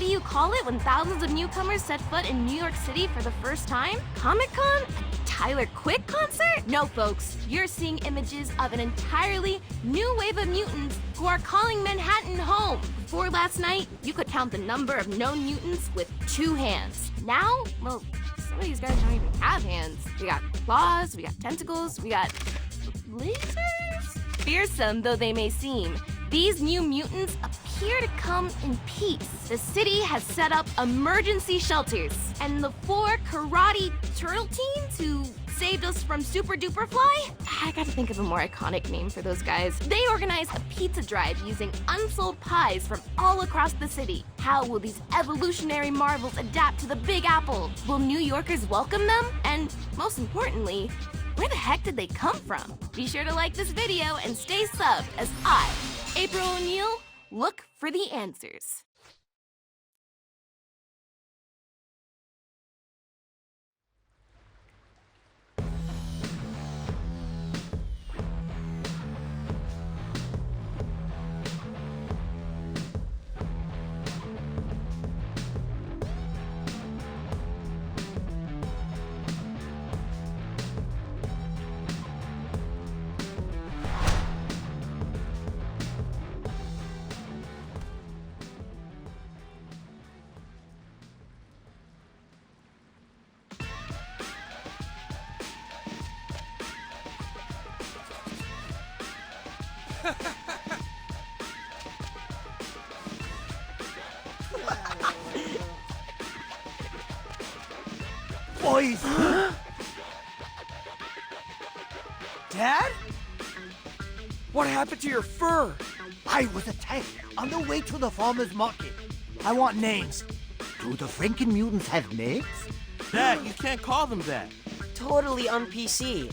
do you call it when thousands of newcomers set foot in New York City for the first time? Comic-Con? A Tyler Quick concert? No, folks. You're seeing images of an entirely new wave of mutants who are calling Manhattan home. Before last night, you could count the number of known mutants with 2 hands. Now, well, some of these guys don't even have hands. We got claws, we got tentacles, we got lasers? Fearsome though they may seem, these new mutants appear to come in peace. The city has set up emergency shelters, and the 4 karate turtle teens who saved us from Super Duper Fly? I gotta think of a more iconic name for those guys. They organize a pizza drive using unsold pies from all across the city. How will these evolutionary marvels adapt to the Big Apple? Will New Yorkers welcome them? And most importantly, where the heck did they come from? Be sure to like this video and stay subbed as I, April O'Neil, look for the answers. Boys! Dad? What happened to your fur? I was attacked on the way to the farmer's market. I want names. Do the Franken mutants have names? Dad, you can't call them that. Totally on PC.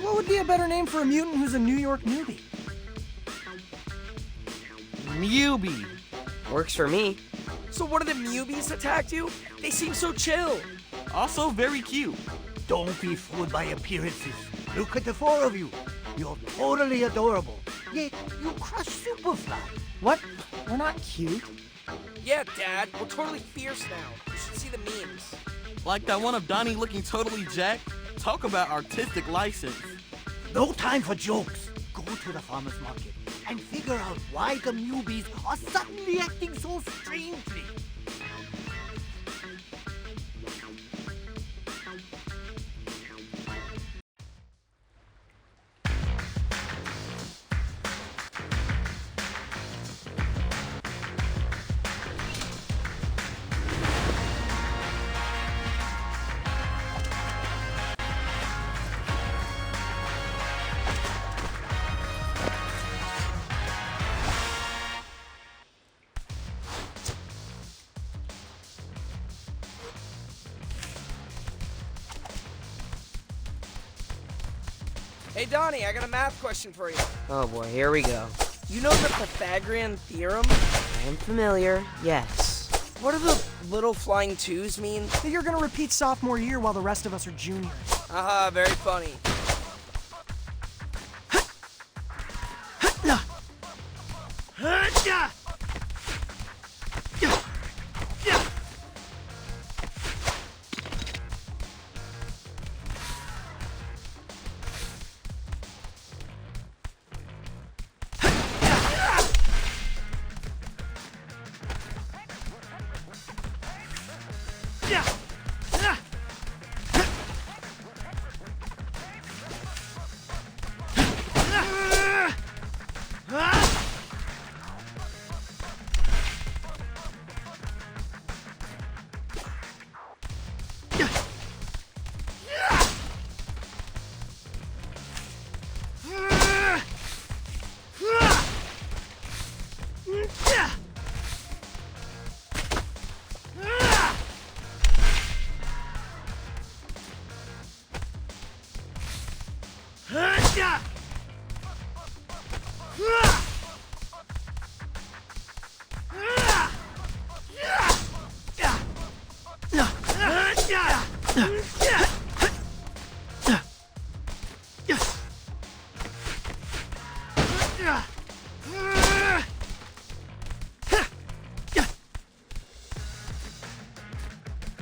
What would be a better name for a mutant who's a New York newbie? Mewbie. Works for me. So one of the Mewbies attacked you? They seem so chill. Also very cute. Don't be fooled by appearances. Look at the 4 of you. You're totally adorable. Yet you crush Superfly. What? We're not cute. Yeah, Dad, we're totally fierce now. You should see the memes. Like that one of Donnie looking totally jacked. Talk about artistic license. No time for jokes. Go to the farmer's market and figure out why the Mewbies are suddenly acting so strangely. Hey, Donnie, I got a math question for you. Oh boy, here we go. You know the Pythagorean theorem? I am familiar, yes. What do the little flying twos mean? That you're gonna repeat sophomore year while the rest of us are juniors. Haha, very funny.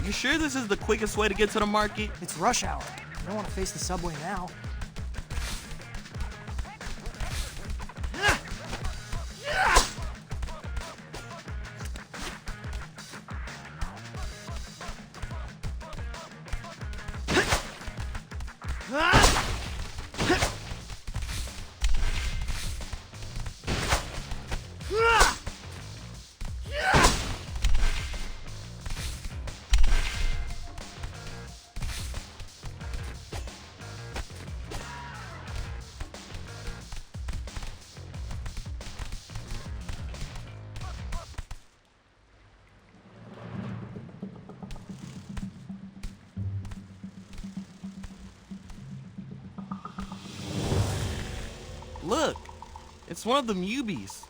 You sure this is the quickest way to get to the market? It's rush hour. I don't want to face the subway now. Look, it's one of the Mubies.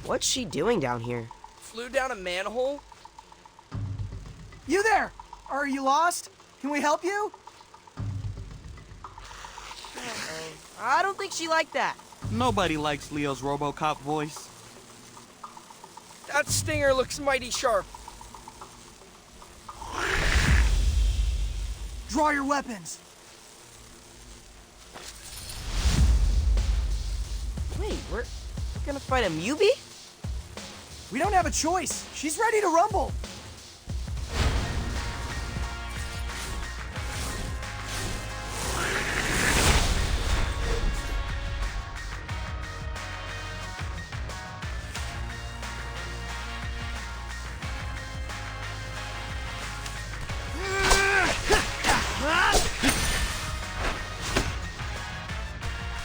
What's she doing down here? Flew down a manhole? You there! Are you lost? Can we help you? I don't think she liked that. Nobody likes Leo's RoboCop voice. That stinger looks mighty sharp. Draw your weapons. Wait, we're gonna fight a Mubi? We don't have a choice. She's ready to rumble.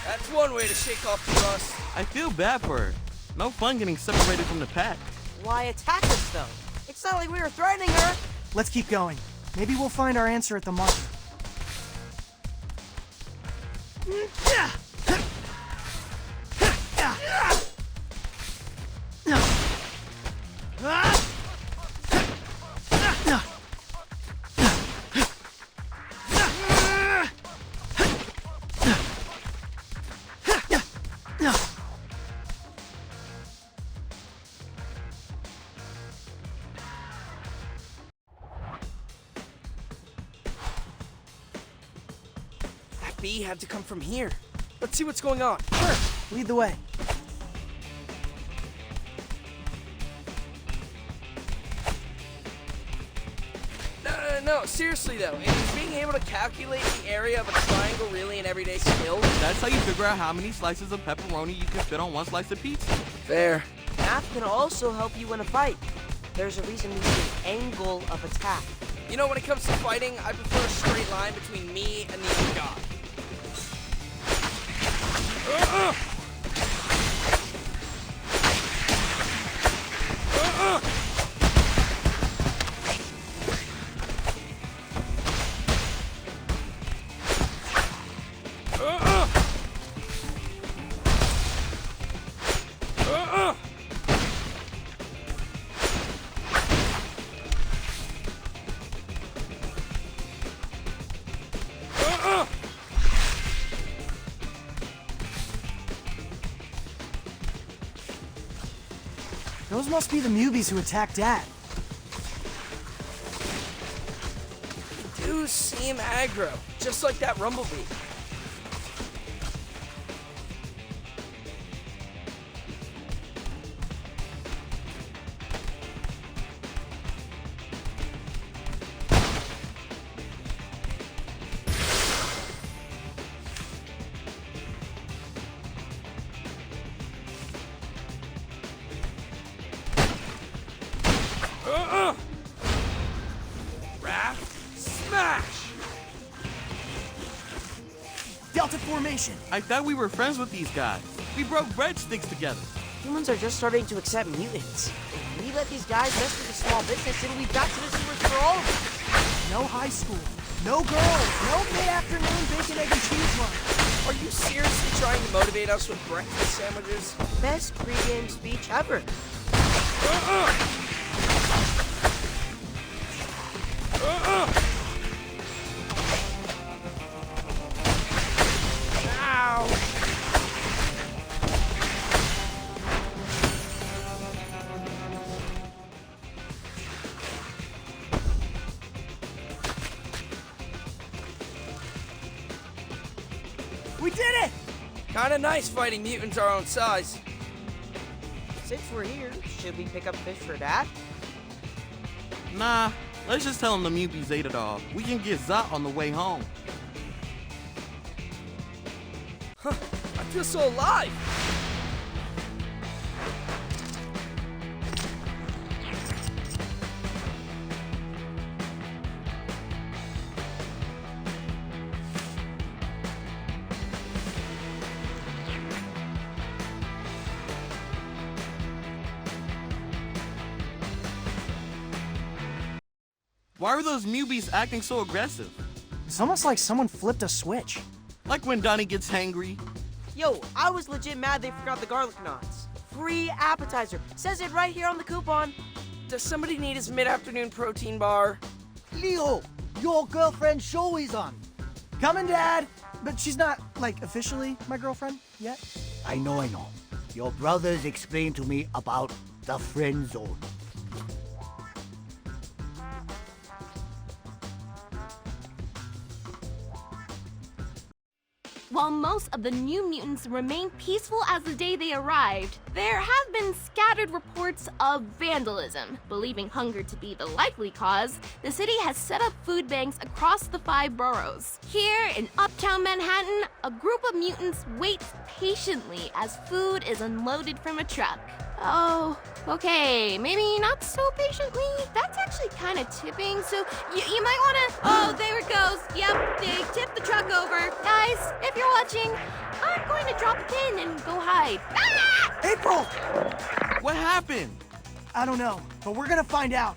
That's one way to shake off the rust. I feel bad for her. No fun getting separated from the pack. Why attack us, though? It's not like we were threatening her. Let's keep going. Maybe we'll find our answer at the market. That bee had to come from here. Let's see what's going on. Sure, lead the way. No, seriously though, is being able to calculate the area of a triangle really an everyday skill? That's how you figure out how many slices of pepperoni you can fit on one slice of pizza. Fair. Math can also help you win a fight. There's a reason we use an angle of attack. You know, when it comes to fighting, I prefer a straight line between me and the other god. Those must be the Mubies who attacked Dad. Do seem aggro, just like that rumblebee. Raft, smash! Delta formation. I thought we were friends with these guys. We broke breadsticks together. Humans are just starting to accept mutants. If we let these guys mess with the small business, then we've got citizens for all of us. No high school. No girls. No mid-afternoon bacon, egg, and cheese lunch. Are you seriously trying to motivate us with breakfast sandwiches? Best pregame speech ever. Ow! We did it! Kinda nice fighting mutants our own size. Since we're here, should we pick up fish for Dad? Nah, let's just tell him the Mubies ate it all. We can get Zot on the way home. I feel so alive. Why are those Mubies acting so aggressive? It's almost like someone flipped a switch. Like when Donnie gets hangry. Yo, I was legit mad they forgot the garlic knots. Free appetizer. Says it right here on the coupon. Does somebody need his mid-afternoon protein bar? Leo, your girlfriend's show is on. Coming, Dad! But she's not, like, officially my girlfriend yet. I know. Your brothers explained to me about the friend zone. While most of the New Mutants remain peaceful as the day they arrived, there have been scattered reports of vandalism. Believing hunger to be the likely cause, the city has set up food banks across the 5 boroughs. Here in uptown Manhattan, a group of mutants waits patiently as food is unloaded from a truck. Oh, okay, maybe not so patiently. That's actually kind of tipping, so you might want to... Oh, there it goes. Yep, they tipped the truck over. Guys, if you're watching, I'm going to drop a pin and go hide. Ah! April! What happened? I don't know, but we're gonna find out.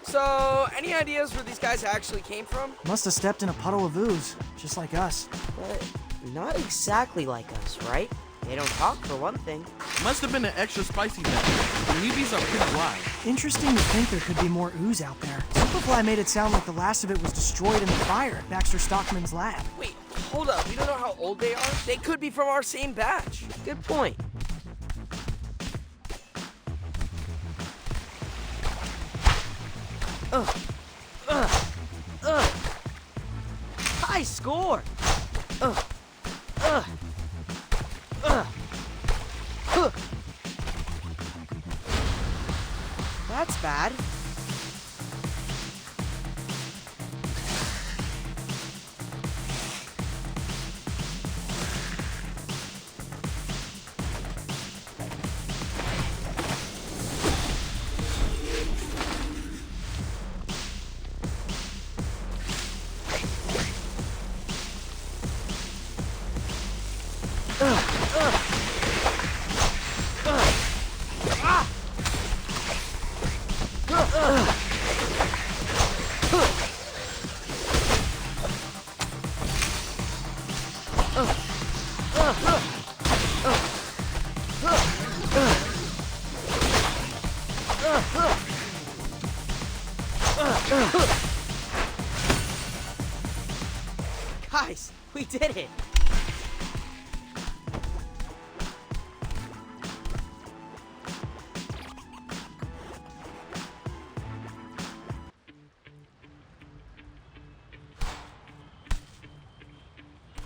So, any ideas where these guys actually came from? Must have stepped in a puddle of ooze, just like us. But not exactly like us, right? They don't talk for one thing. Must have been an extra spicy batch. The Mubies are pretty wild. Interesting to think there could be more ooze out there. Superfly made it sound like the last of it was destroyed in the fire at Baxter Stockman's lab. Wait, hold up. We don't know how old they are. They could be from our same batch. Good point. High score! That's bad. Guys, we did it!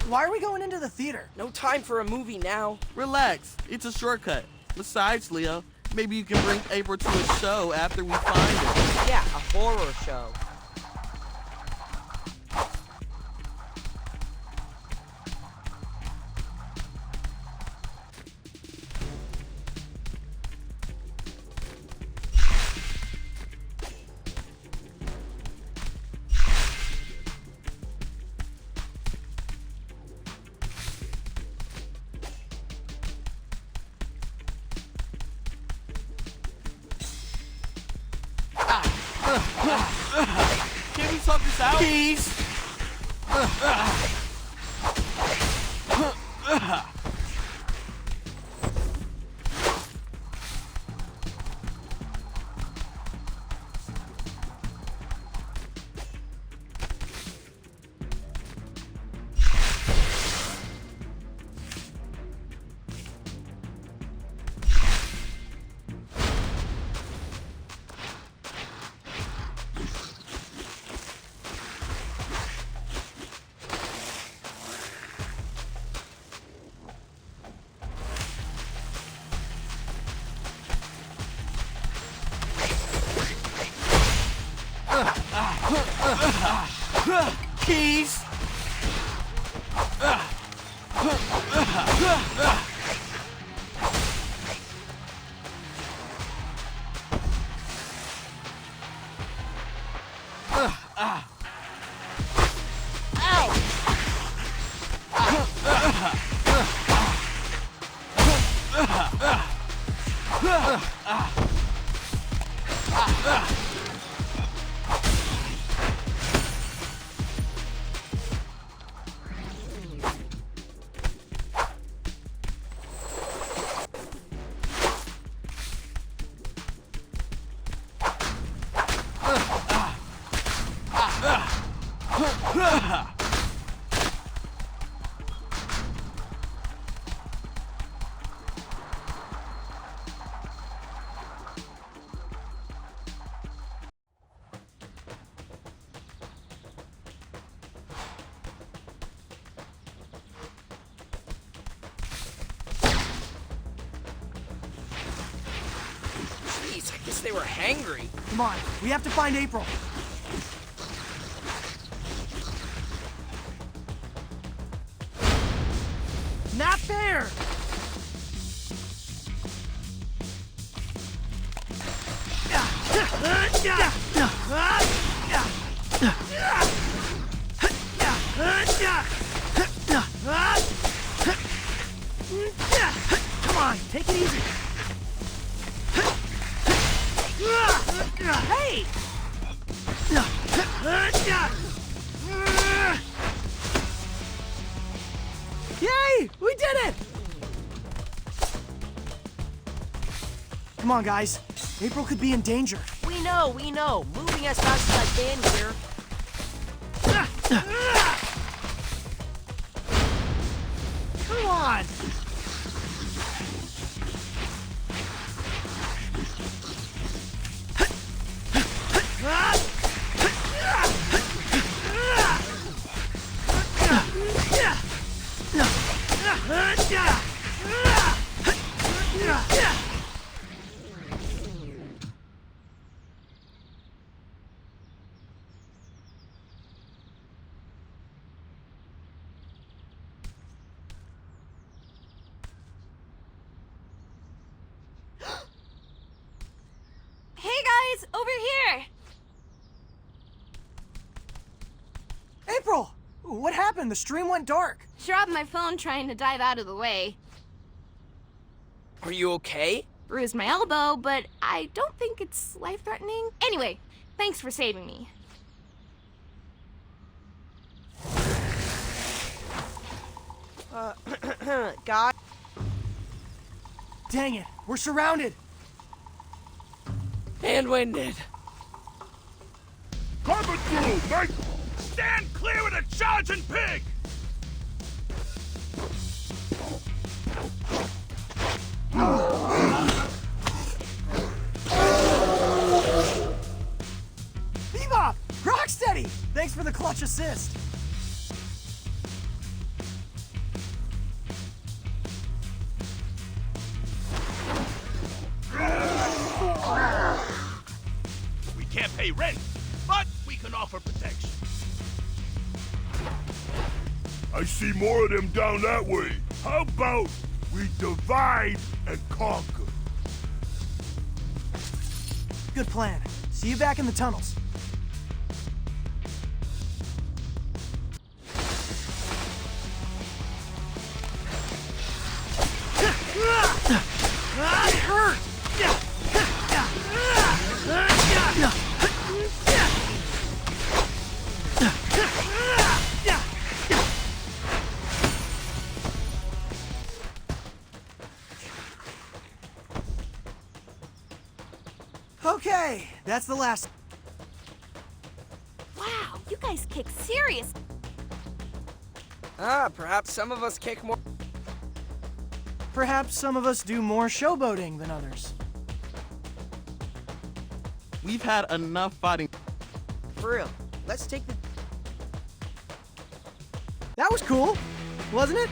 Why are we going into the theater? No time for a movie now. Relax, it's a shortcut. Besides, Leo, maybe you can bring April to a show after we find it. Yeah, a horror show. Can we talk this out? Please. Jeez, I guess they were hangry. Come on, we have to find April. Not there! Come on, take it easy. Hey! Yay! We did it! Come on, guys. April could be in danger. We know. Moving as fast as I can here. Come on! Hey guys, over here! April! What happened? The stream went dark. Dropped my phone trying to dive out of the way. Are you okay? Bruised my elbow, but I don't think it's life-threatening. Anyway, thanks for saving me. God. Dang it, we're surrounded. And winded. Coming through, mate! Stand clear of the charging pig! Bebop! Rocksteady! Thanks for the clutch assist. We can't pay rent, but we can offer protection. I see more of them down that way. How about we divide and conquer? Good plan. See you back in the tunnels. It hurt! Okay, that's the last. Wow, you guys kick serious. Perhaps some of us kick more. Perhaps some of us do more showboating than others. We've had enough fighting. For real. Let's take the... That was cool, wasn't it?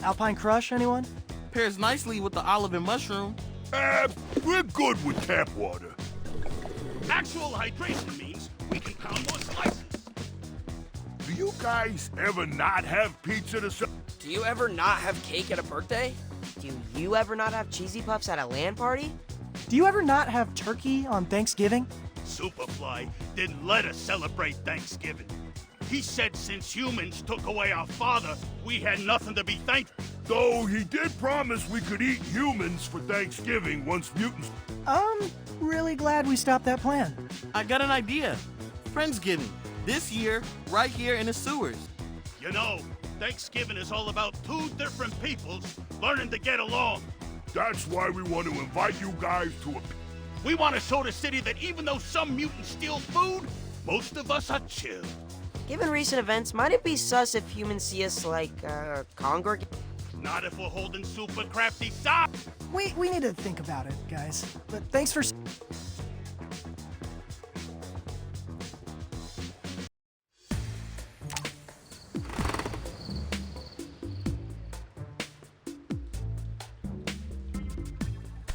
Alpine Crush, anyone? Pairs nicely with the olive and mushroom. We're good with tap water. Actual hydration means we can pound more slices. Do you guys ever not have pizza to serve? Do you ever not have cake at a birthday? Do you ever not have cheesy puffs at a LAN party? Do you ever not have turkey on Thanksgiving? Superfly didn't let us celebrate Thanksgiving. He said since humans took away our father, we had nothing to be thankful. Though he did promise we could eat humans for Thanksgiving once mutants... I'm really glad we stopped that plan. I got an idea. Friendsgiving. This year, right here in the sewers. You know, Thanksgiving is all about two different peoples learning to get along. That's why we want to invite you guys to a... We want to show the city that even though some mutants steal food, most of us are chill. Given recent events, might it be sus if humans see us like, congregate? Not if we're holding super crafty side. We need to think about it, guys. But thanks for...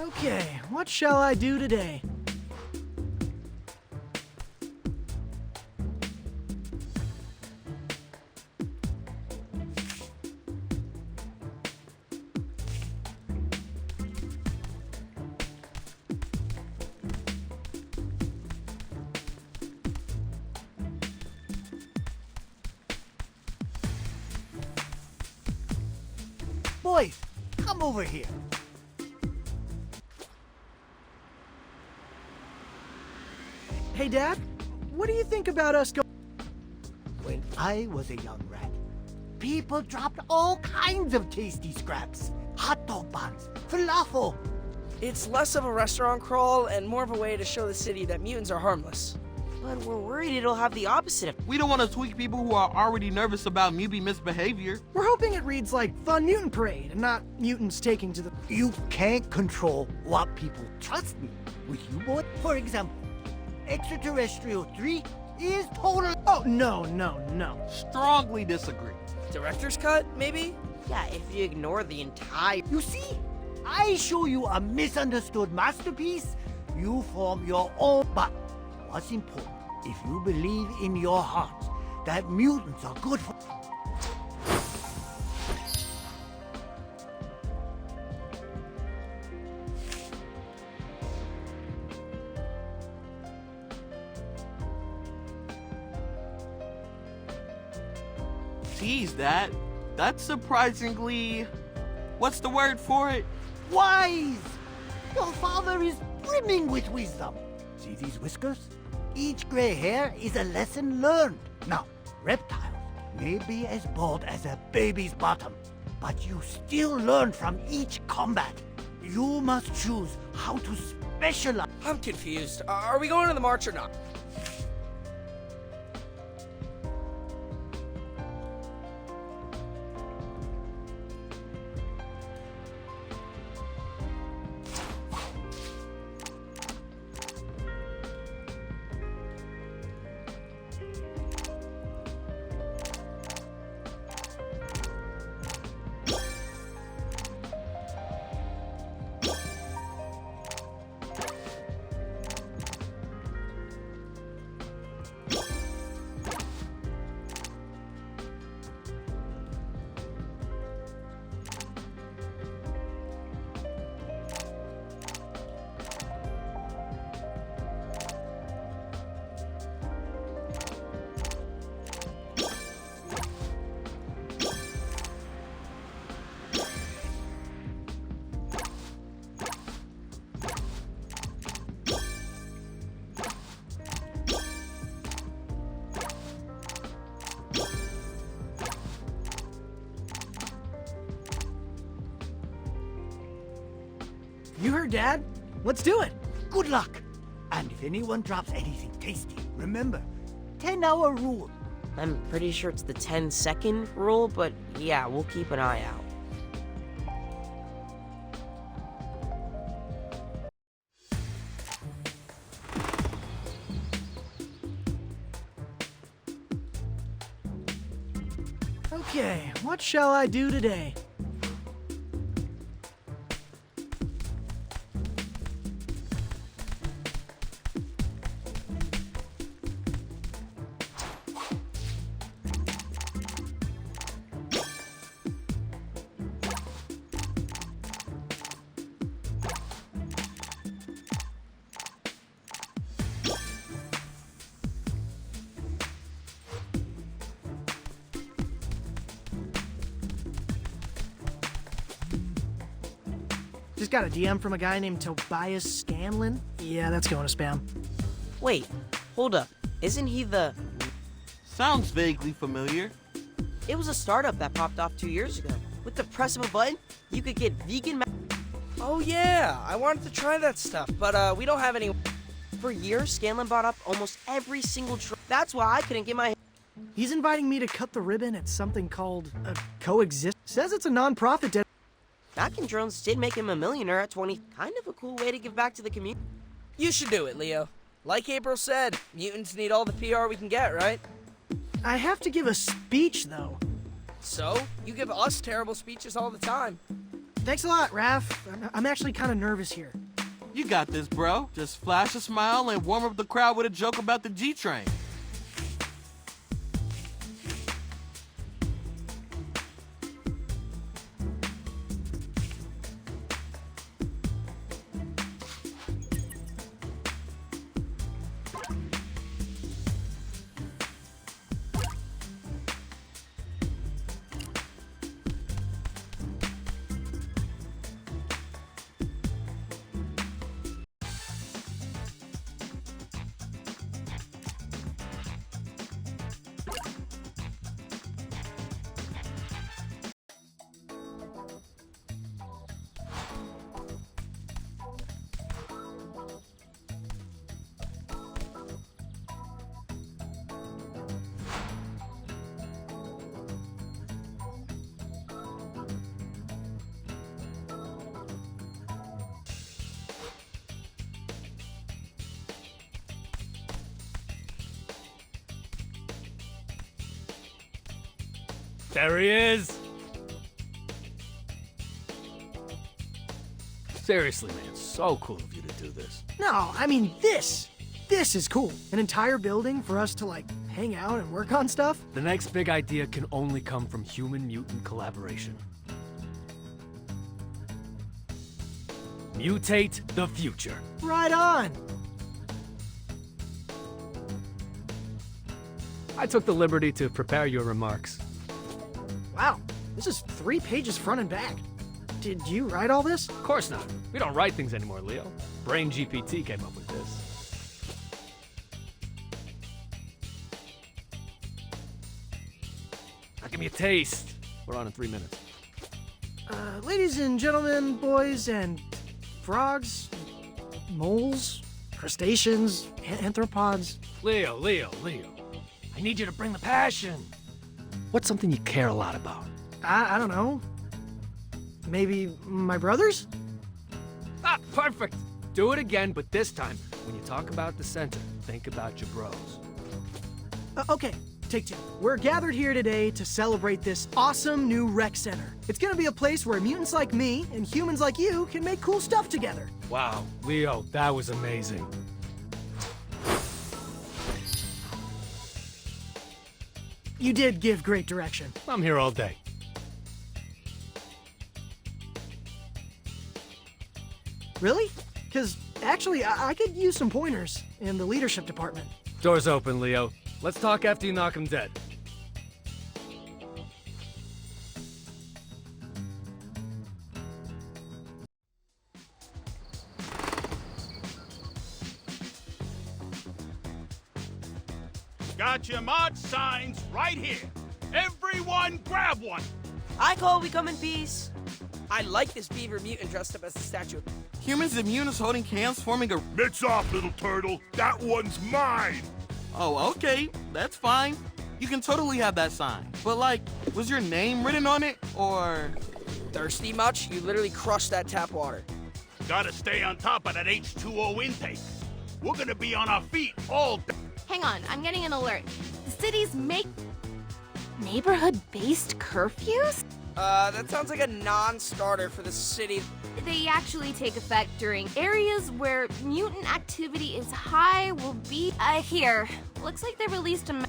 Okay, what shall I do today? Boys, come over here. Hey, Dad, what do you think about us going... When I was a young rat, people dropped all kinds of tasty scraps. Hot dog buns, falafel. It's less of a restaurant crawl and more of a way to show the city that mutants are harmless. But we're worried it'll have the opposite effect. We don't want to tweak people who are already nervous about mutant misbehavior. We're hoping it reads like Fun Mutant Parade and not mutants taking to the... You can't control what people trust me. With you, boy, for example, Extraterrestrial 3 is total... Oh, no. Strongly disagree. Director's cut, maybe? Yeah, if you ignore the entire... You see, I show you a misunderstood masterpiece, you form your own... But what's important, if you believe in your heart that mutants are good for... Geez, that's surprisingly... What's the word for it? Wise! Your father is brimming with wisdom. See these whiskers? Each gray hair is a lesson learned. Now, reptiles may be as bald as a baby's bottom, but you still learn from each combat. You must choose how to specialize. I'm confused. Are we going to the march or not? You heard, Dad? Let's do it. Good luck. And if anyone drops anything tasty, remember, 10-hour rule. I'm pretty sure it's the 10-second rule, but yeah, we'll keep an eye out. Okay, what shall I do today? got a DM from a guy named Tobias Scanlon. Yeah, that's going to spam. Wait, hold up. Isn't he the... Sounds vaguely familiar. It was a startup that popped off 2 years ago. With the press of a button, you could get vegan... Oh yeah, I wanted to try that stuff, but we don't have any... For years, Scanlon bought up almost every single That's why I couldn't get my... He's inviting me to cut the ribbon at something called Coexist. Says it's a non-profit. Back in drones did make him a millionaire at 20. Kind of a cool way to give back to the community. You should do it, Leo. Like April said, mutants need all the PR we can get, right? I have to give a speech, though. So, you give us terrible speeches all the time. Thanks a lot, Raph. I'm actually kind of nervous here. You got this, bro. Just flash a smile and warm up the crowd with a joke about the G-Train. There he is! Seriously, man, so cool of you to do this. No, I mean this. This is cool. An entire building for us to, like, hang out and work on stuff. The next big idea can only come from human-mutant collaboration. Mutate the future. Right on. I took the liberty to prepare your remarks. Wow, this is 3 pages front and back. Did you write all this? Of course not. We don't write things anymore, Leo. Brain GPT came up with this. Now give me a taste. We're on in 3 minutes. Ladies and gentlemen, boys and frogs, moles, crustaceans, anthropods. Leo. I need you to bring the passion. What's something you care a lot about? I don't know. Maybe my brothers? Ah, perfect. Do it again, but this time, when you talk about the center, think about your bros. Okay, take 2. We're gathered here today to celebrate this awesome new rec center. It's gonna be a place where mutants like me and humans like you can make cool stuff together. Wow, Leo, that was amazing. You did give great direction. I'm here all day. Really? Because actually, I could use some pointers in the leadership department. Door's open, Leo. Let's talk after you knock him dead. Got your march signs right here. Everyone grab one. I call we come in peace. I like this beaver mutant dressed up as the statue. Humans and mutants holding hands forming a... Mitts off, little turtle. That one's mine. Oh, okay. That's fine. You can totally have that sign. But, like, was your name written on it, or... Thirsty much? You literally crushed that tap water. Gotta stay on top of that H2O intake. We're gonna be on our feet all day. Hang on, I'm getting an alert. The cities make neighborhood-based curfews? That sounds like a non-starter for the city. They actually take effect during areas where mutant activity is high will be, here. Looks like they released a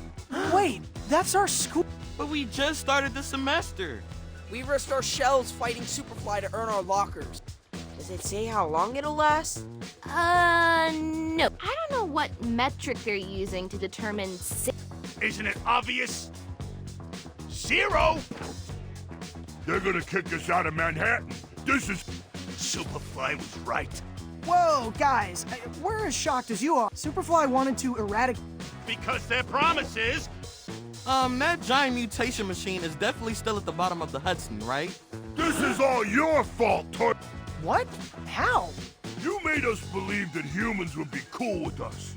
Wait, that's our school. But we just started the semester. We risked our shells fighting Superfly to earn our lockers. Does it say how long it'll last? no. I don't know what metric they're using to determine Isn't it obvious? 0! They're gonna kick us out of Manhattan. This is... Superfly was right. Whoa, guys, we're as shocked as you are. Superfly wanted to eradicate. Because their promises. That giant mutation machine is definitely still at the bottom of the Hudson, right? This is all your fault, What? How? You made us believe that humans would be cool with us.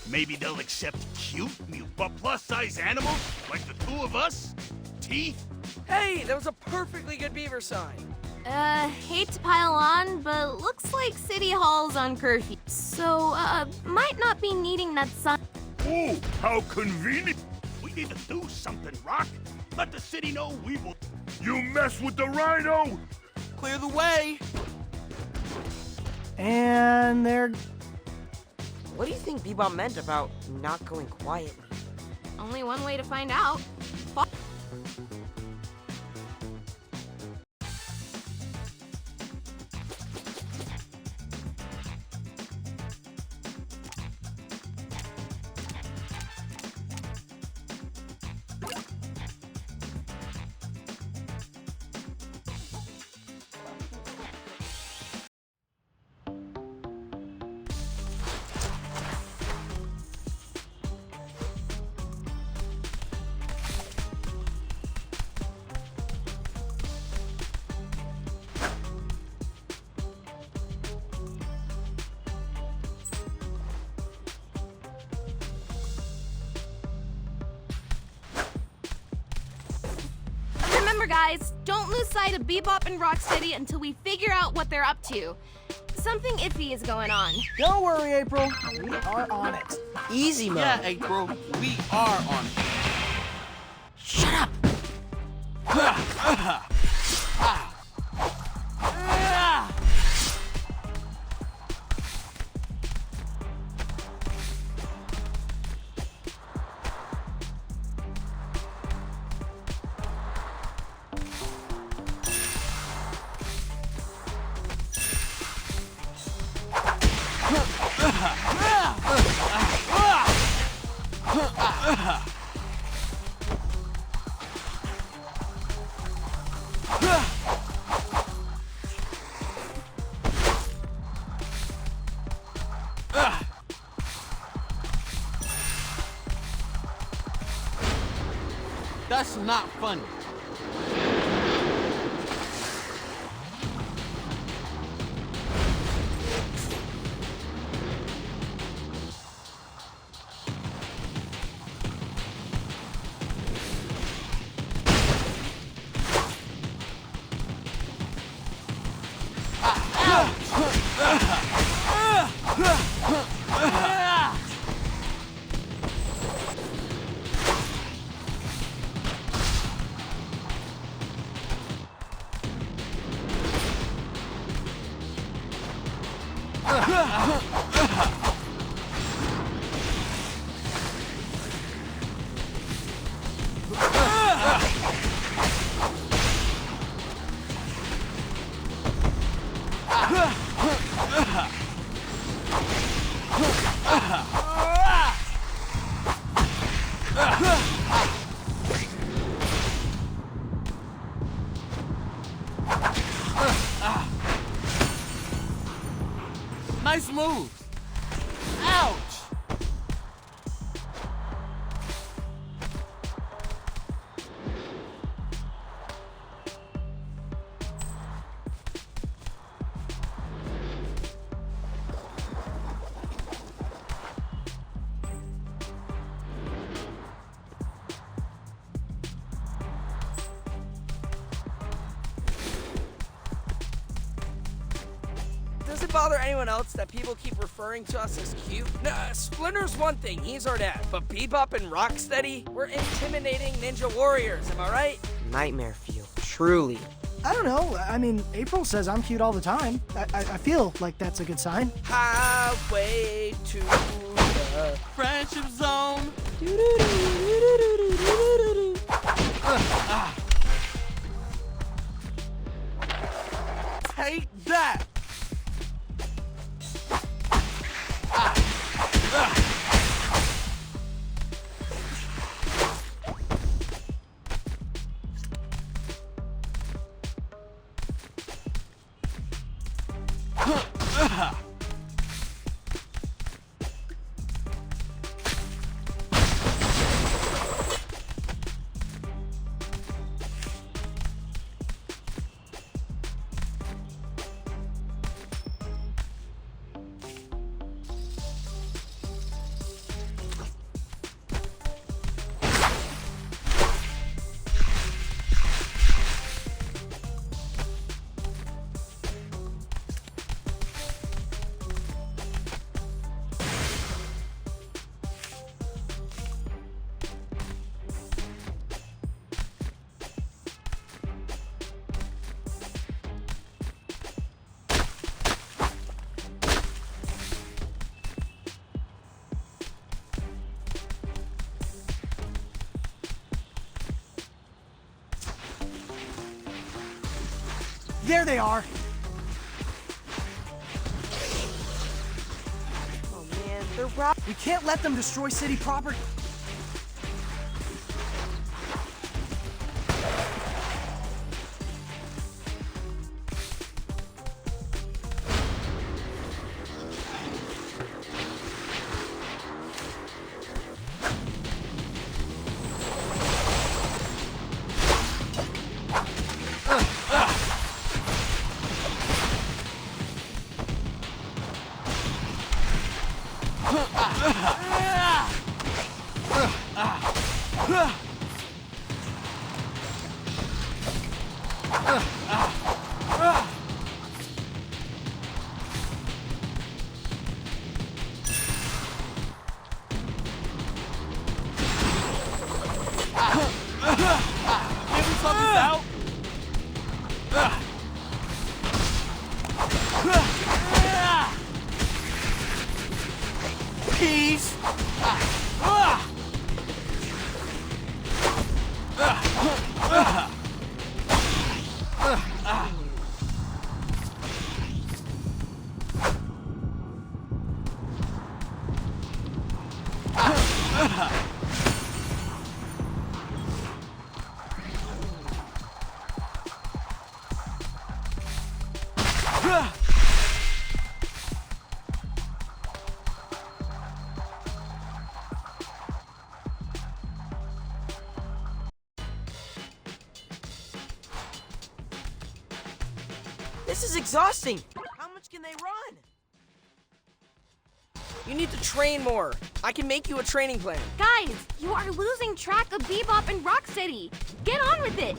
Maybe they'll accept cute, but plus-size animals like the two of us? Teeth? Hey, that was a perfectly good beaver sign. Hate to pile on, but looks like City Hall's on curfew. So, might not be needing that sign. Ooh, how convenient. We need to do something, Rock. Let the city know we will. You mess with the rhino. Clear the way. And they're... What do you think Bebop meant about not going quietly? Only one way to find out. Remember, guys, don't lose sight of Bebop and Rocksteady until we figure out what they're up to. Something iffy is going on. Don't worry, April. We are on it. Easy mode. Yeah, April, we are on it. Shut up! That's not funny. Nice move. Ouch. Does it bother anyone else that people keep referring to us as cute? Nah, Splinter's one thing, he's our dad. But Bebop and Rocksteady, we're intimidating ninja warriors, am I right? Nightmare fuel, truly. I don't know. I mean, April says I'm cute all the time. I feel like that's a good sign. Highway to the... Friendship zone. Take that. There they are. Oh man, they're robbing. We can't let them destroy city property. Can we sort this out? Peace. This is exhausting. How much can they run? You need to train more. I can make you a training plan. Guys, you are losing track of Bebop and Rocksteady. Get on with it.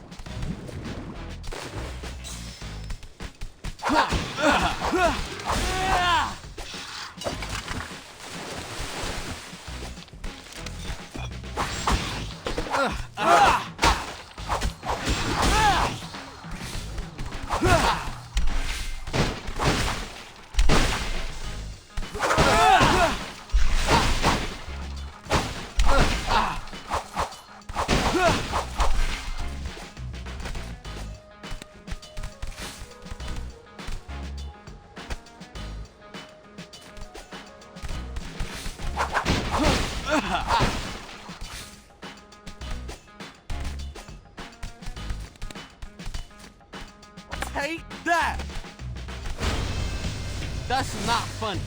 Take that! That's not funny.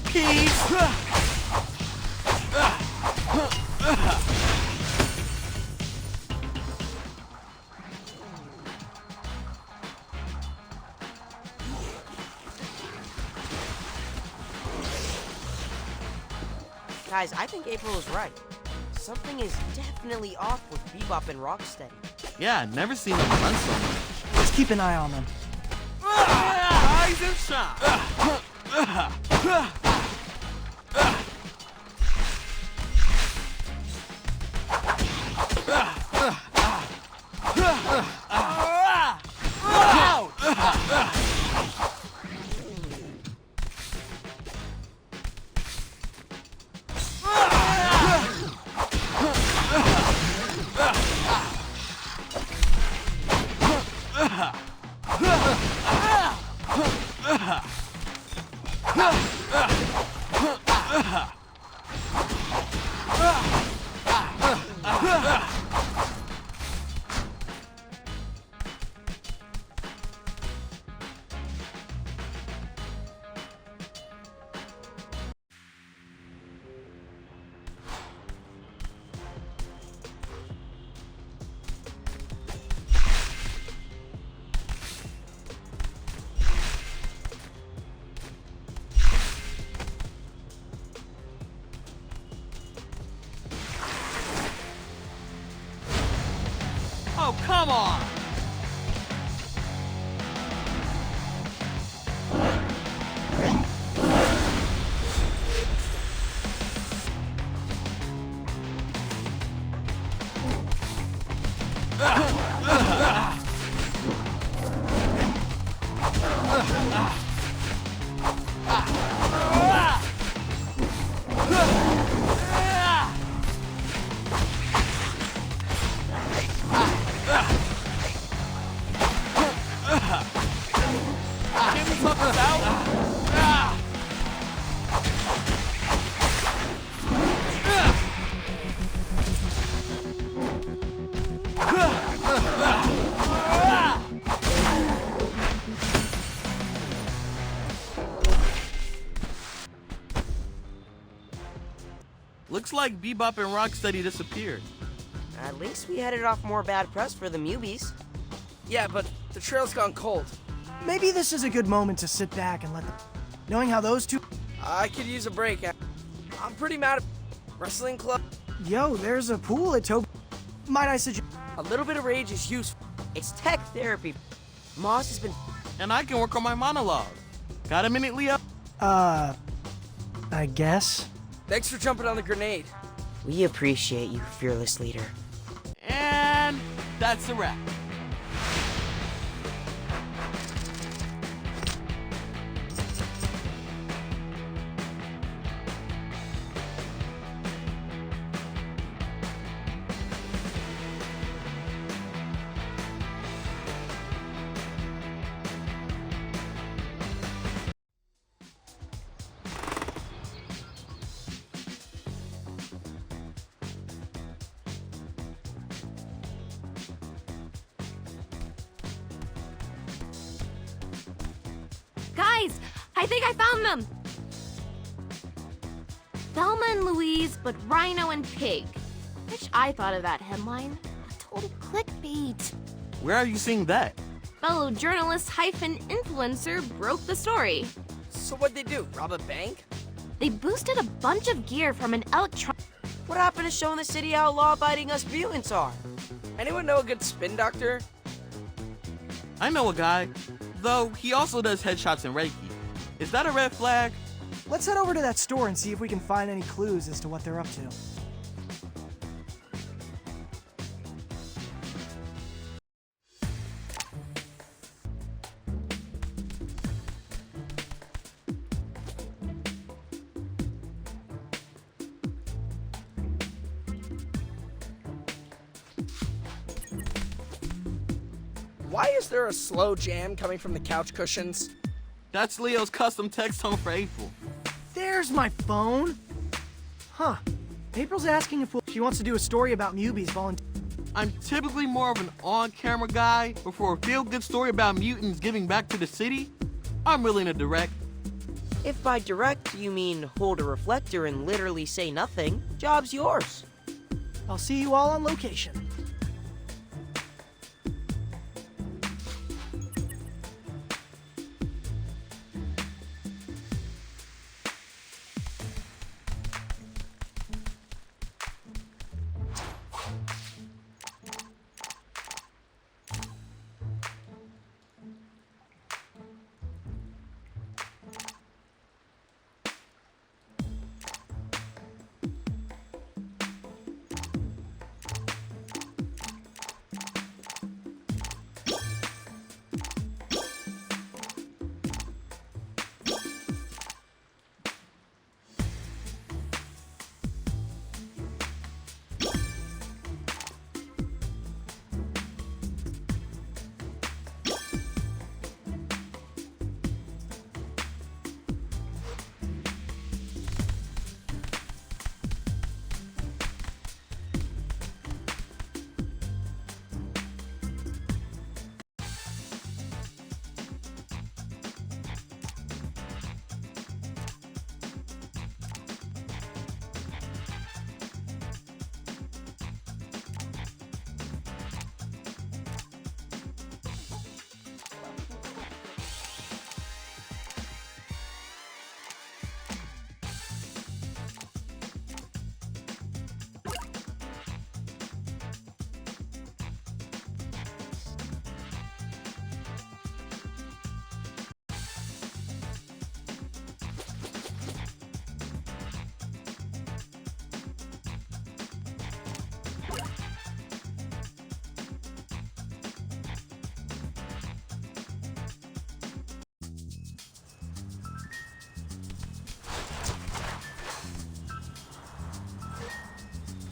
Peace! Guys, I think April is right. Something is definitely off with Bebop and Rocksteady. Yeah, never seen them run so much. Let's keep an eye on them. Rise and shine! Can we talk this out? Looks like Bebop and Rocksteady disappeared. At least we headed off more bad press for the Mubies. Yeah, but the trail's gone cold. Maybe this is a good moment to sit back and let them... Knowing how those two... I could use a break. I'm pretty mad at wrestling club. Yo, there's a pool at Toby. Might I suggest... A little bit of rage is useful. It's tech therapy. Moss has been... And I can work on my monologue. Got a minute, Leo? I guess. Thanks for jumping on the grenade. We appreciate you, fearless leader. And that's a wrap. Guys, I think I found them! Thelma and Louise, but Rhino and Pig. Wish I thought of that headline. A total clickbait. Where are you seeing that? Fellow journalist hyphen influencer broke the story. So what'd they do? Rob a bank? They boosted a bunch of gear from an What happened to showing the city how law-abiding us mutants are? Anyone know a good spin doctor? I know a guy, though he also does headshots and Reiki. Is that a red flag? Let's head over to that store and see if we can find any clues as to what they're up to. Why is there a slow jam coming from the couch cushions? That's Leo's custom text tone for April. There's my phone. Huh. April's asking if she wants to do a story about Mubies volunteer. I'm typically more of an on-camera guy, but for a feel-good story about mutants giving back to the city, I'm willing to direct. If by direct you mean hold a reflector and literally say nothing, job's yours. I'll see you all on location.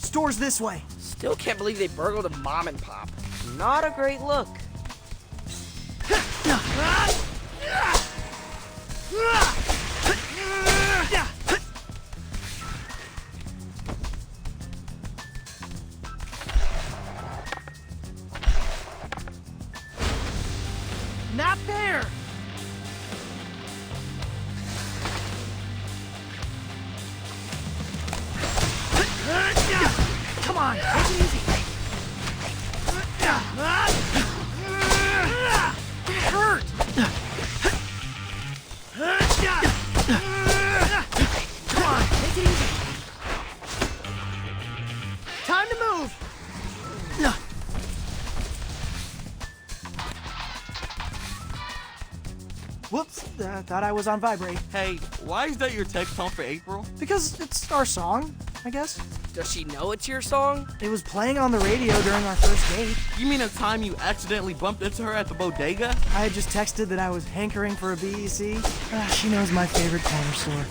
Store's this way. Still can't believe they burgled a mom and pop. Not a great look. Not there! Come on, take it easy. That hurt! Come on, take it easy. Time to move! Whoops, thought I was on vibrate. Hey, why is that your text tone for April? Because it's our song, I guess. Does she know it's your song? It was playing on the radio during our first date. You mean the time you accidentally bumped into her at the bodega? I had just texted that I was hankering for a BEC. She knows my favorite corner store.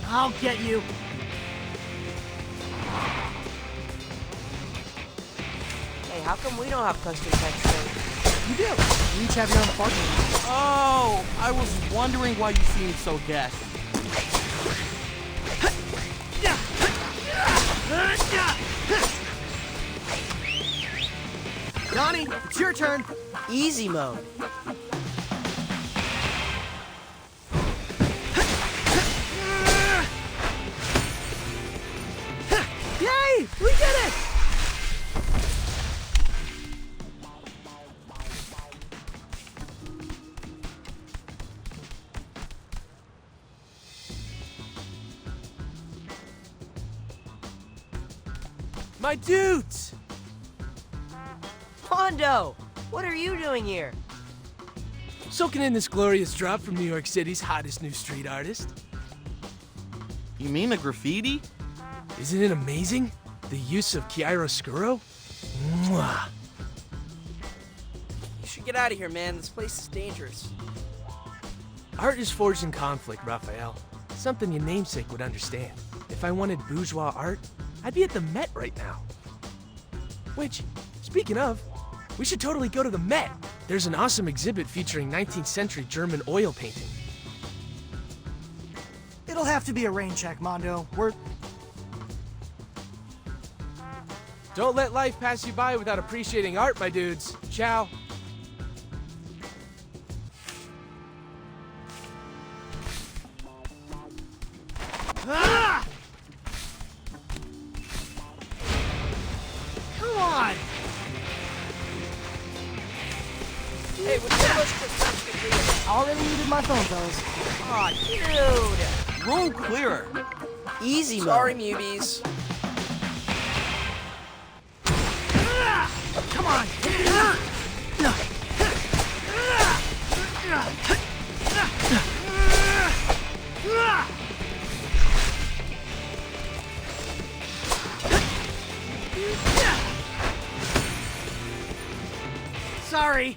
I'll get you. Hey, how come we don't have custom texting? You do. You each have your own apartment. Oh, I was wondering why you seemed so gassy. Donnie, it's your turn. Easy mode. Yay! We did it! My dudes! Mondo, what are you doing here? Soaking in this glorious drop from New York City's hottest new street artist. You mean a graffiti? Isn't it amazing? The use of chiaroscuro? Mwah. You should get out of here, man. This place is dangerous. Art is forged in conflict, Raphael. Something your namesake would understand. If I wanted bourgeois art, I'd be at the Met right now. Which, speaking of, we should totally go to the Met. There's an awesome exhibit featuring 19th century German oil painting. It'll have to be a rain check, Mondo. Don't let life pass you by without appreciating art, my dudes. Ciao. Ah! Come on! Hey, would you push this touch the Already needed my phone, fellas. Aw, dude. Room clearer. Easy mode. Sorry, Mubies. Come on! It hurt! Sorry.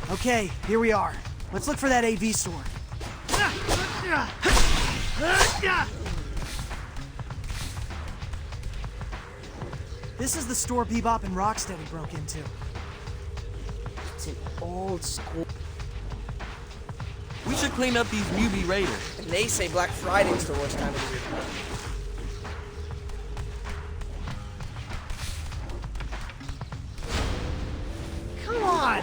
Okay, here we are. Let's look for that AV store. This is the store Bebop and Rocksteady broke into. It's an old school. We should clean up these newbie raiders. And they say Black Friday's the worst time of the year. Come on!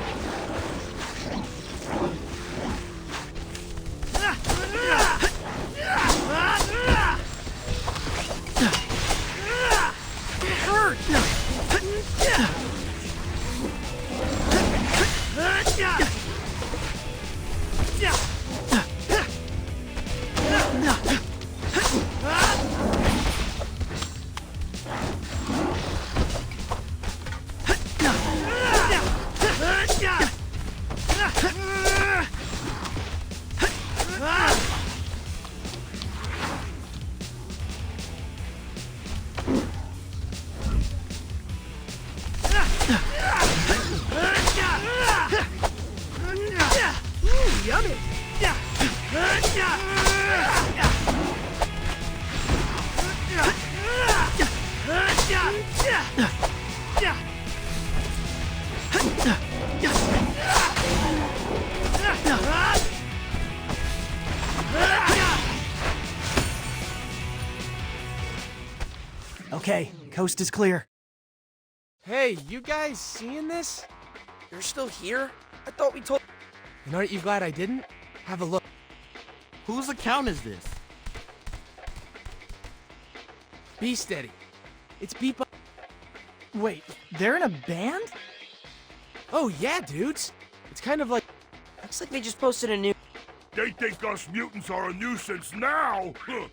Yummy! Okay, coast is clear. Hey, you guys seeing this? You're still here? I thought we told. And aren't you glad I didn't? Have a look. Whose account is this? Be steady. It's Beep Up. Wait, they're in a band? Oh yeah, dudes. It's kind of like... Looks like they just posted a new... They think us mutants are a nuisance now. Huh.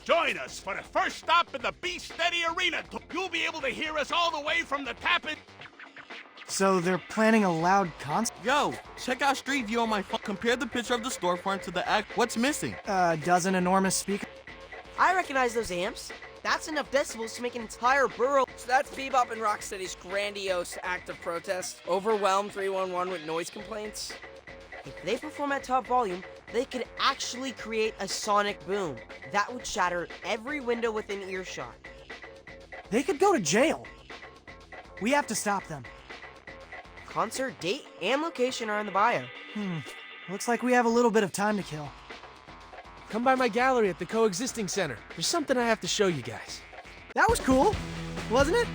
Join us for the first stop in the Be Steady Arena. You'll be able to hear us all the way from the tap-in. So they're planning a loud concert? Yo, check out Street View on my phone. Compare the picture of the storefront to the act. What's missing? A dozen enormous speakers? I recognize those amps. That's enough decibels to make an entire borough. So that's Bebop and Rocksteady's grandiose act of protest. Overwhelm 311 with noise complaints. If they perform at top volume, they could actually create a sonic boom. That would shatter every window within earshot. They could go to jail. We have to stop them. Concert date and location are in the bio. Looks like we have a little bit of time to kill. Come by my gallery at the Coexisting Center. There's something I have to show you guys. That was cool, wasn't it?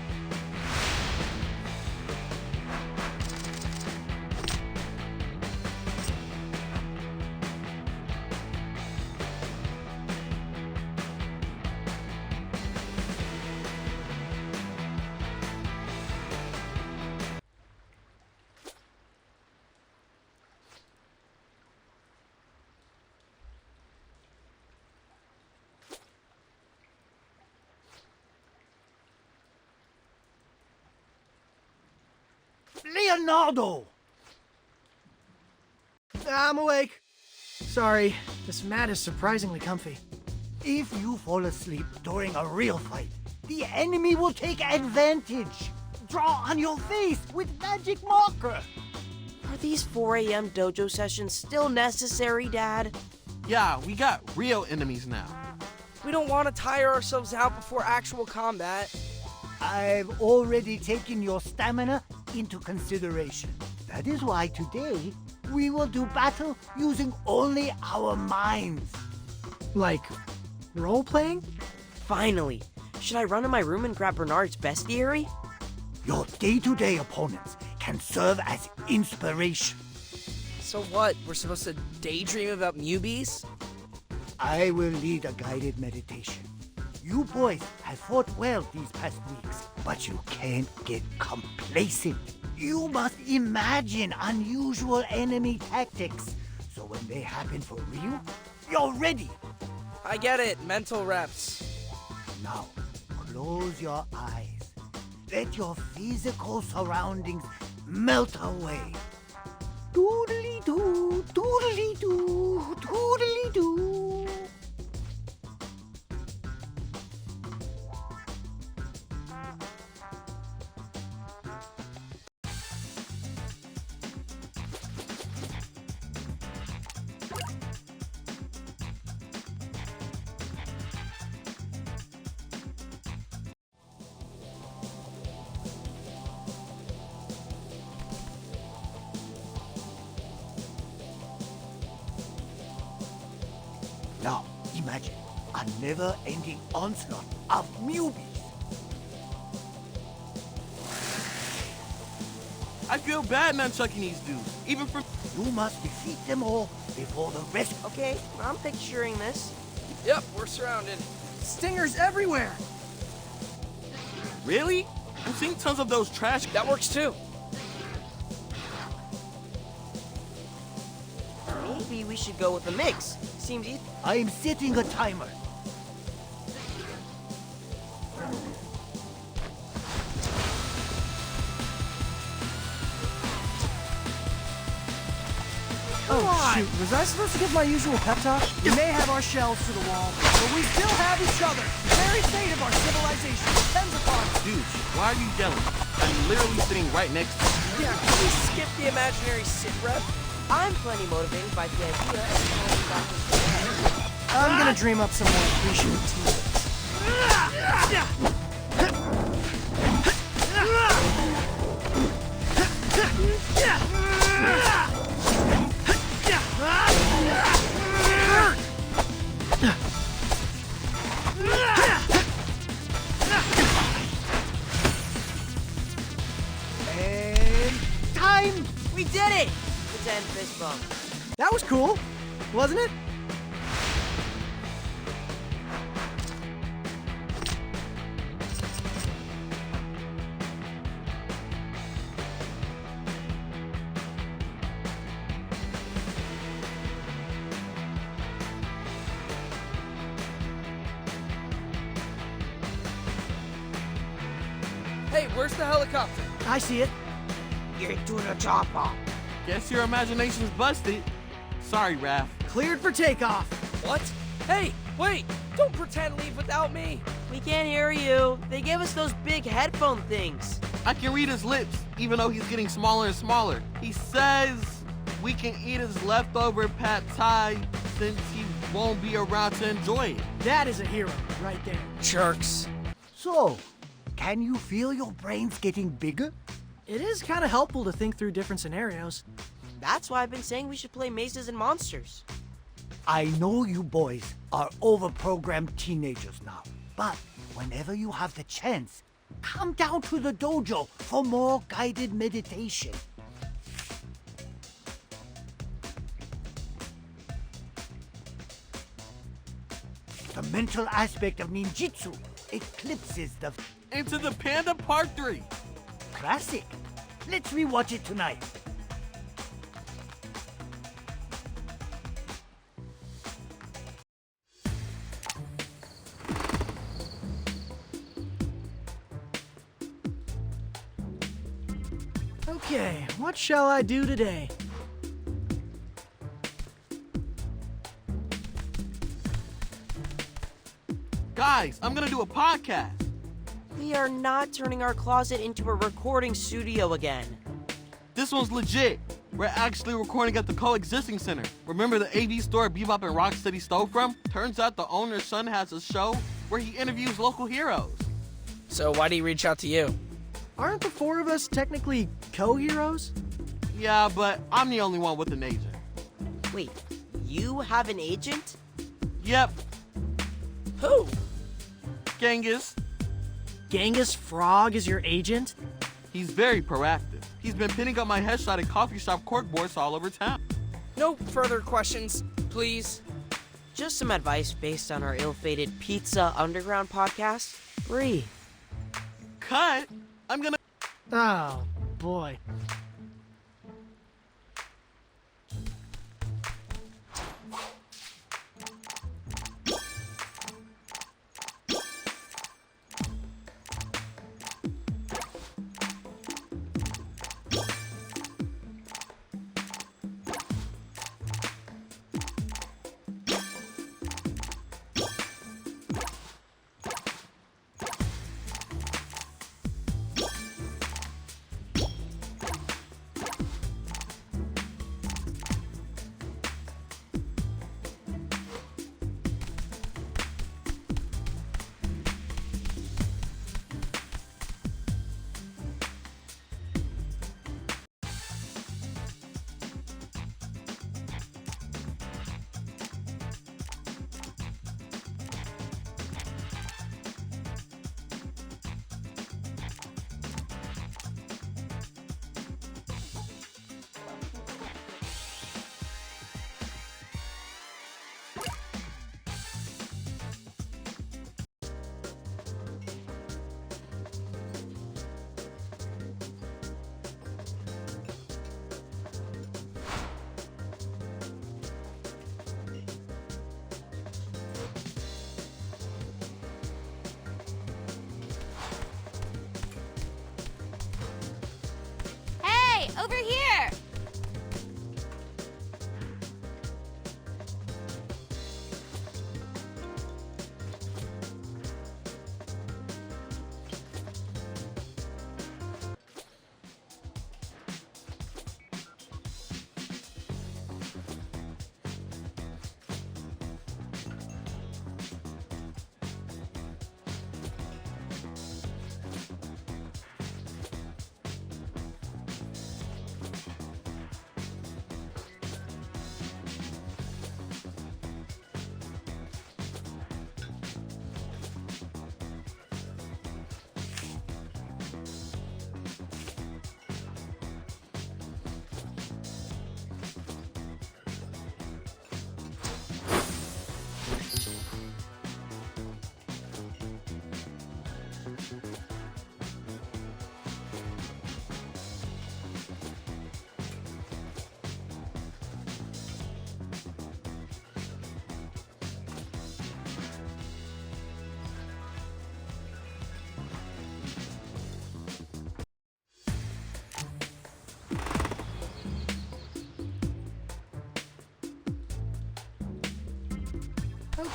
Leonardo! I'm awake. Sorry, this mat is surprisingly comfy. If you fall asleep during a real fight, the enemy will take advantage. Draw on your face with magic marker. Are these 4 a.m. dojo sessions still necessary, Dad? Yeah, we got real enemies now. We don't want to tire ourselves out before actual combat. I've already taken your stamina into consideration. That is why today we will do battle using only our minds. Like, role-playing? Finally. Should I run to my room and grab Bernard's bestiary? Your day-to-day opponents can serve as inspiration. So what? We're supposed to daydream about newbies? I will lead a guided meditation. You boys have fought well these past weeks, but you can't get complacent. You must imagine unusual enemy tactics, so when they happen for real, you're ready. I get it. Mental reps. Now, close your eyes. Let your physical surroundings melt away. Doodly-doo, doodly-doo, doodly-doo. Now, imagine a never-ending onslaught of newbies. I feel bad nunchucking these dudes, even for... You must defeat them all before the rest. Okay, I'm picturing this. Yep, we're surrounded. Stingers everywhere! Really? I've seen tons of those trash... That works too. Maybe we should go with a mix. Seems easy. I'm setting a timer. Oh, shoot. Was I supposed to give my usual pep talk? We may have our shells to the wall, but we still have each other. The very fate of our civilization depends upon it. Dude, why are you yelling? I'm literally sitting right next to you. Yeah, can we skip the imaginary sit rep? I'm plenty motivated by the idea of falling back into the head. I'm gonna dream up some more appreciative teammates. And time! We did it! Pretend fist bump. That was cool, wasn't it? Hey, where's the helicopter? I see it. Get to the chopper. Guess your imagination's busted. Sorry, Raph. Cleared for takeoff. What? Hey, wait! Don't pretend leave without me! We can't hear you. They gave us those big headphone things. I can read his lips, even though he's getting smaller and smaller. He says we can eat his leftover pad thai since he won't be around to enjoy it. That is a hero right there. Jerks. So, can you feel your brains getting bigger? It is kind of helpful to think through different scenarios. That's why I've been saying we should play Mazes and Monsters. I know you boys are overprogrammed teenagers now, but whenever you have the chance, come down to the dojo for more guided meditation. The mental aspect of ninjutsu eclipses the Into the Panda Part 3. classic. Let's rewatch it tonight. Okay, what shall I do today? Guys, I'm gonna do a podcast. We are not turning our closet into a recording studio again. This one's legit. We're actually recording at the Coexisting Center. Remember the AV store Bebop and Rocksteady stole from? Turns out the owner's son has a show where he interviews local heroes. So why do you reach out to you? Aren't the four of us technically co-heroes? Yeah, but I'm the only one with an agent. Wait, you have an agent? Yep, Who? Genghis. Genghis Frog is your agent? He's very proactive. He's been pinning up my headshot at coffee shop corkboards all over town. No further questions, please. Just some advice based on our ill-fated Pizza Underground podcast. Breathe. Cut. I'm gonna... Oh, boy.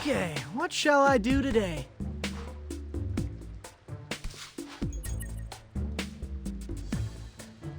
Okay, what shall I do today?